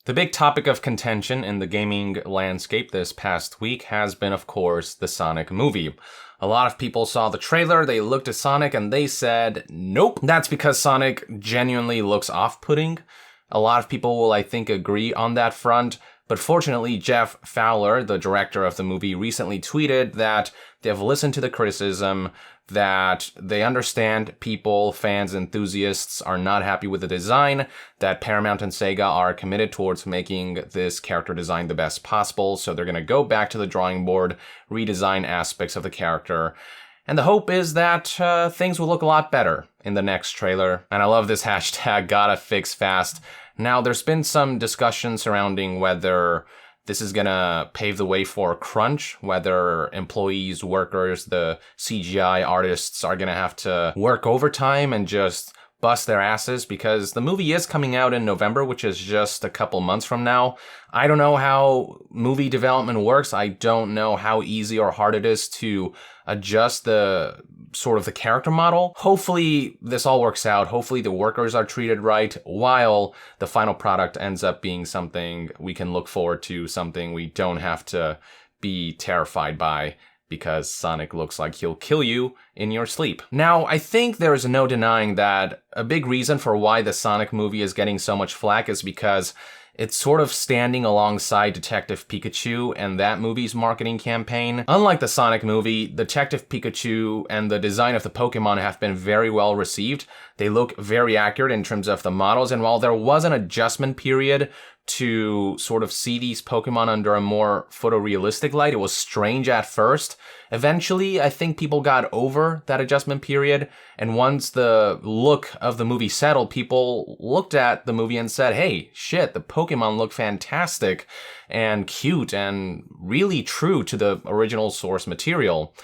The big topic of contention in the gaming landscape this past week has been, of course, the Sonic movie. A lot of people saw the trailer, they looked at Sonic, and they said, nope. That's because Sonic genuinely looks off-putting. A lot of people will, I think, agree on that front. But fortunately, Jeff Fowler, the director of the movie, recently tweeted that they've listened to the criticism, that they understand people, fans, enthusiasts are not happy with the design, that Paramount and Sega are committed towards making this character design the best possible, so they're going to go back to the drawing board, redesign aspects of the character. And the hope is that things will look a lot better in the next trailer. And I love this hashtag, gotta fix fast. Now, there's been some discussion surrounding whether this is gonna pave the way for crunch, whether employees, workers, the CGI artists are gonna have to work overtime and just bust their asses, because the movie is coming out in November, which is just a couple months from now. I don't know how movie development works. I don't know how easy or hard it is to adjust the sort of the character model. Hopefully this all works out. Hopefully the workers are treated right, while the final product ends up being something we can look forward to, something we don't have to be terrified by, because Sonic looks like he'll kill you in your sleep. Now, I think there is no denying that a big reason for why the Sonic movie is getting so much flack is because it's sort of standing alongside Detective Pikachu and that movie's marketing campaign. Unlike the Sonic movie, Detective Pikachu and the design of the Pokemon have been very well received. They look very accurate in terms of the models, and while there was an adjustment period to sort of see these Pokemon under a more photorealistic light, it was strange at first. Eventually, I think people got over that adjustment period, and once the look of the movie settled, people looked at the movie and said, hey, shit, the Pokemon look fantastic and cute and really true to the original source material.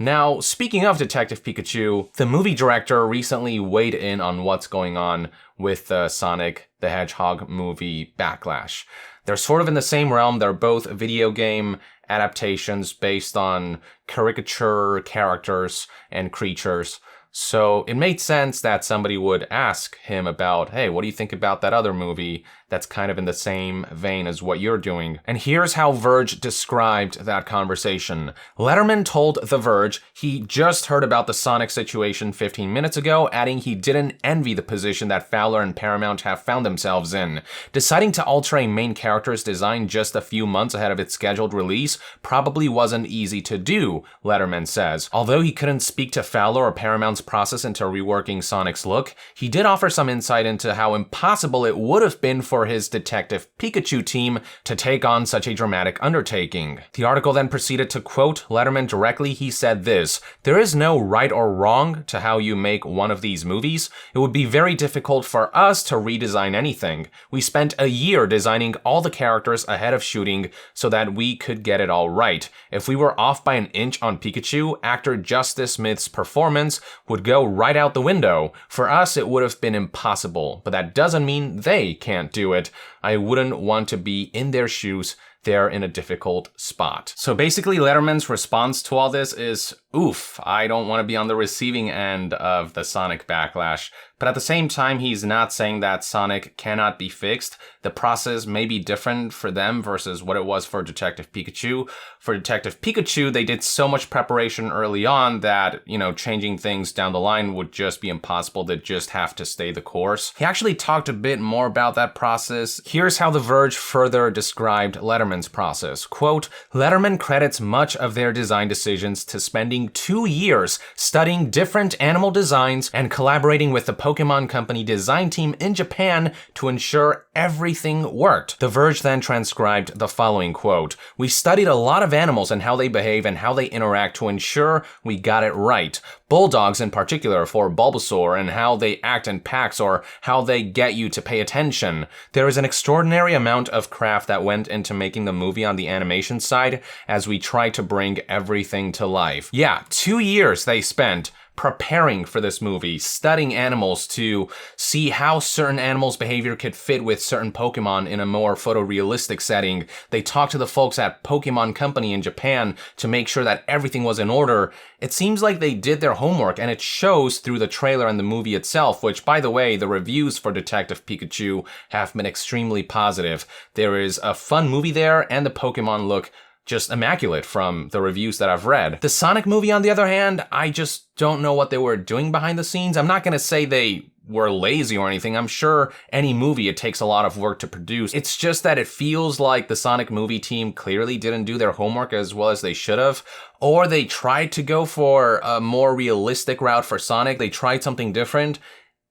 Now, speaking of Detective Pikachu, the movie director recently weighed in on what's going on with the Sonic the Hedgehog movie Backlash. They're sort of in the same realm. They're both video game adaptations based on caricature characters and creatures. So it made sense that somebody would ask him about, hey, what do you think about that other movie that's kind of in the same vein as what you're doing? And here's how Verge described that conversation. Letterman told The Verge he just heard about the Sonic situation 15 minutes ago, adding he didn't envy the position that Fowler and Paramount have found themselves in. Deciding to alter a main character's design just a few months ahead of its scheduled release probably wasn't easy to do, Letterman says. Although he couldn't speak to Fowler or Paramount's process into reworking Sonic's look, he did offer some insight into how impossible it would have been for his Detective Pikachu team to take on such a dramatic undertaking. The article then proceeded to quote Letterman directly. He said this: "There is no right or wrong to how you make one of these movies. It would be very difficult for us to redesign anything. We spent a year designing all the characters ahead of shooting so that we could get it all right. If we were off by an inch on Pikachu, actor Justice Smith's performance would go right out the window. For us, it would have been impossible, but that doesn't mean they can't do it. I wouldn't want to be in their shoes. They're in a difficult spot." So basically, Letterman's response to all this is, oof, I don't want to be on the receiving end of the Sonic backlash. But at the same time, he's not saying that Sonic cannot be fixed. The process may be different for them versus what it was for Detective Pikachu. For Detective Pikachu, they did so much preparation early on that, changing things down the line would just be impossible. They'd just have to stay the course. He actually talked a bit more about that process. Here's how The Verge further described Letterman's process. Quote, "Letterman credits much of their design decisions to spending 2 years studying different animal designs and collaborating with the Pokemon Company design team in Japan to ensure everything worked." The Verge then transcribed the following quote, "We studied a lot of animals and how they behave and how they interact to ensure we got it right. Bulldogs in particular for Bulbasaur, and how they act in packs or how they get you to pay attention. There is an extraordinary amount of craft that went into making the movie on the animation side as we try to bring everything to life." Yeah, 2 years they spent preparing for this movie, studying animals to see how certain animals' behavior could fit with certain Pokemon in a more photorealistic setting. They talked to the folks at Pokemon Company in Japan to make sure that everything was in order. It seems like they did their homework, and it shows through the trailer and the movie itself, which, by the way, the reviews for Detective Pikachu have been extremely positive. There is a fun movie there, and the Pokemon look just immaculate from the reviews that I've read. The Sonic movie, on the other hand, I just don't know what they were doing behind the scenes. I'm not gonna say they were lazy or anything. I'm sure any movie, it takes a lot of work to produce. It's just that it feels like the Sonic movie team clearly didn't do their homework as well as they should have, or they tried to go for a more realistic route for Sonic. They tried something different,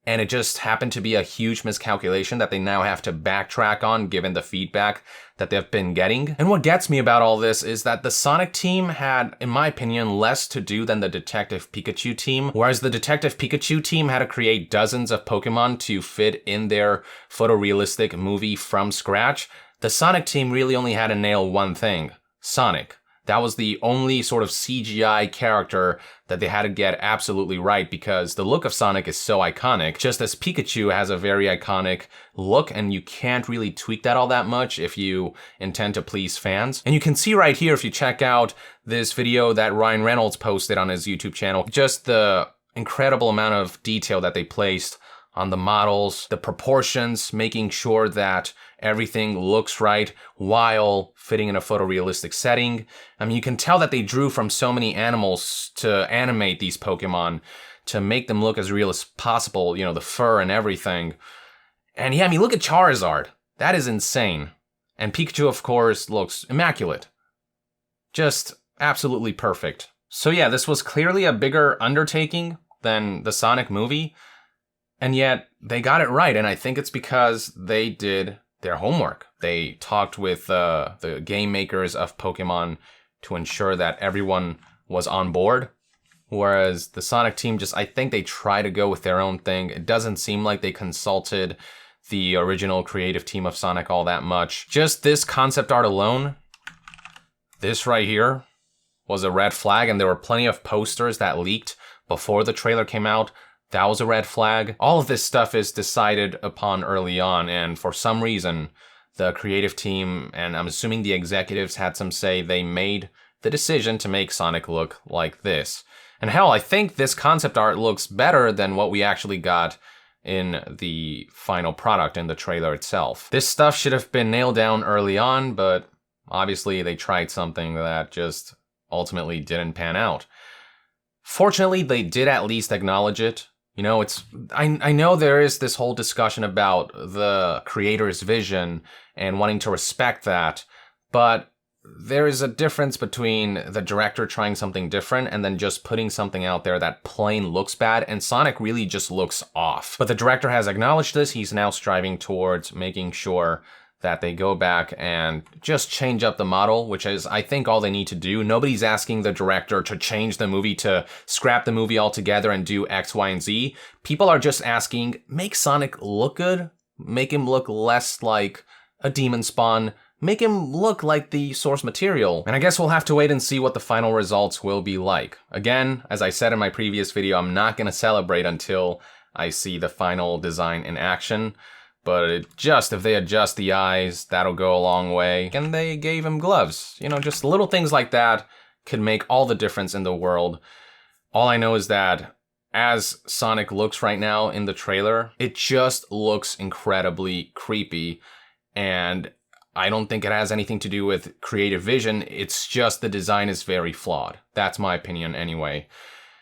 and it just happened to be a huge miscalculation that they now have to backtrack on given the feedback that they've been getting. And what gets me about all this is that the Sonic team had, in my opinion, less to do than the Detective Pikachu team. Whereas the Detective Pikachu team had to create dozens of Pokemon to fit in their photorealistic movie from scratch, the Sonic team really only had to nail one thing: Sonic. That was the only sort of CGI character that they had to get absolutely right, because the look of Sonic is so iconic, just as Pikachu has a very iconic look, and you can't really tweak that all that much if you intend to please fans. And you can see right here, if you check out this video that Ryan Reynolds posted on his YouTube channel, just the incredible amount of detail that they placed on the models, the proportions, making sure that everything looks right while fitting in a photorealistic setting. I mean, you can tell that they drew from so many animals to animate these Pokemon to make them look as real as possible, you know, the fur and everything. And yeah, I mean, look at Charizard. That is insane. And Pikachu, of course, looks immaculate. Just absolutely perfect. So yeah, this was clearly a bigger undertaking than the Sonic movie, and yet they got it right, and I think it's because they did their homework. They talked with the game makers of Pokemon to ensure that everyone was on board, whereas the Sonic team I think they try to go with their own thing. It doesn't seem like they consulted the original creative team of Sonic all that much. Just this concept art alone, this right here, was a red flag, and there were plenty of posters that leaked before the trailer came out. That was a red flag. All of this stuff is decided upon early on, and for some reason, the creative team, and I'm assuming the executives had some say, they made the decision to make Sonic look like this. And hell, I think this concept art looks better than what we actually got in the final product, in the trailer itself. This stuff should have been nailed down early on, but obviously they tried something that just ultimately didn't pan out. Fortunately, they did at least acknowledge it. You know, I know there is this whole discussion about the creator's vision and wanting to respect that, but there is a difference between the director trying something different and then just putting something out there that plain looks bad, and Sonic really just looks off. But the director has acknowledged this. He's now striving towards making sure that they go back and just change up the model, which is, I think, all they need to do. Nobody's asking the director to change the movie, to scrap the movie altogether and do X, Y, and Z. People are just asking, make Sonic look good, make him look less like a demon spawn, make him look like the source material. And I guess we'll have to wait and see what the final results will be like. Again, as I said in my previous video, I'm not gonna celebrate until I see the final design in action. But if they adjust the eyes, that'll go a long way. And they gave him gloves. You know, just little things like that could make all the difference in the world. All I know is that as Sonic looks right now in the trailer, it just looks incredibly creepy. And I don't think it has anything to do with creative vision. It's just the design is very flawed. That's my opinion anyway.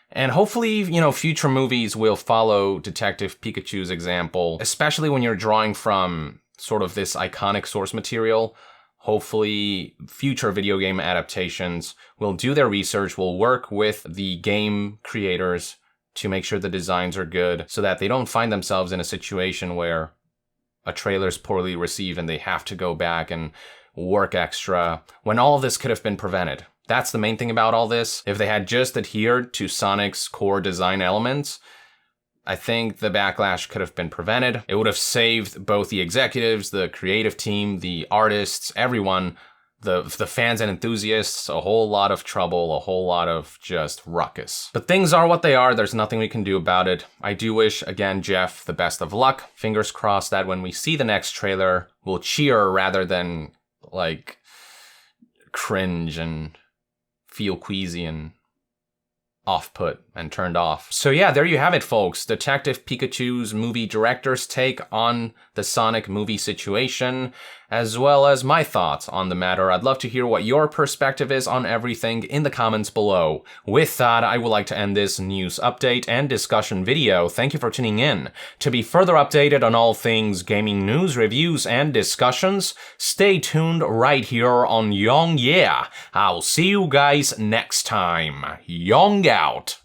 And hopefully, you know, future movies will follow Detective Pikachu's example, especially when you're drawing from sort of this iconic source material. Hopefully, future video game adaptations will do their research, will work with the game creators to make sure the designs are good, so that they don't find themselves in a situation where a trailer is poorly received and they have to go back and work extra, when all of this could have been prevented. That's the main thing about all this. If they had just adhered to Sonic's core design elements, I think the backlash could have been prevented. It would have saved both the executives, the creative team, the artists, everyone the fans and enthusiasts a whole lot of trouble, a whole lot of just ruckus. But things are what they are. There's nothing we can do about it. I do wish, again, Jeff, the best of luck. Fingers crossed that when we see the next trailer, we'll cheer rather than, like, cringe and feel queasy and off-put and turned off. So yeah, there you have it, folks. Detective Pikachu's movie director's take on the Sonic movie situation, as well as my thoughts on the matter. I'd love to hear what your perspective is on everything in the comments below. With that, I would like to end this news update and discussion video. Thank you for tuning in. To be further updated on all things gaming news, reviews, and discussions, stay tuned right here on Young Yeah. I'll see you guys next time. Young out.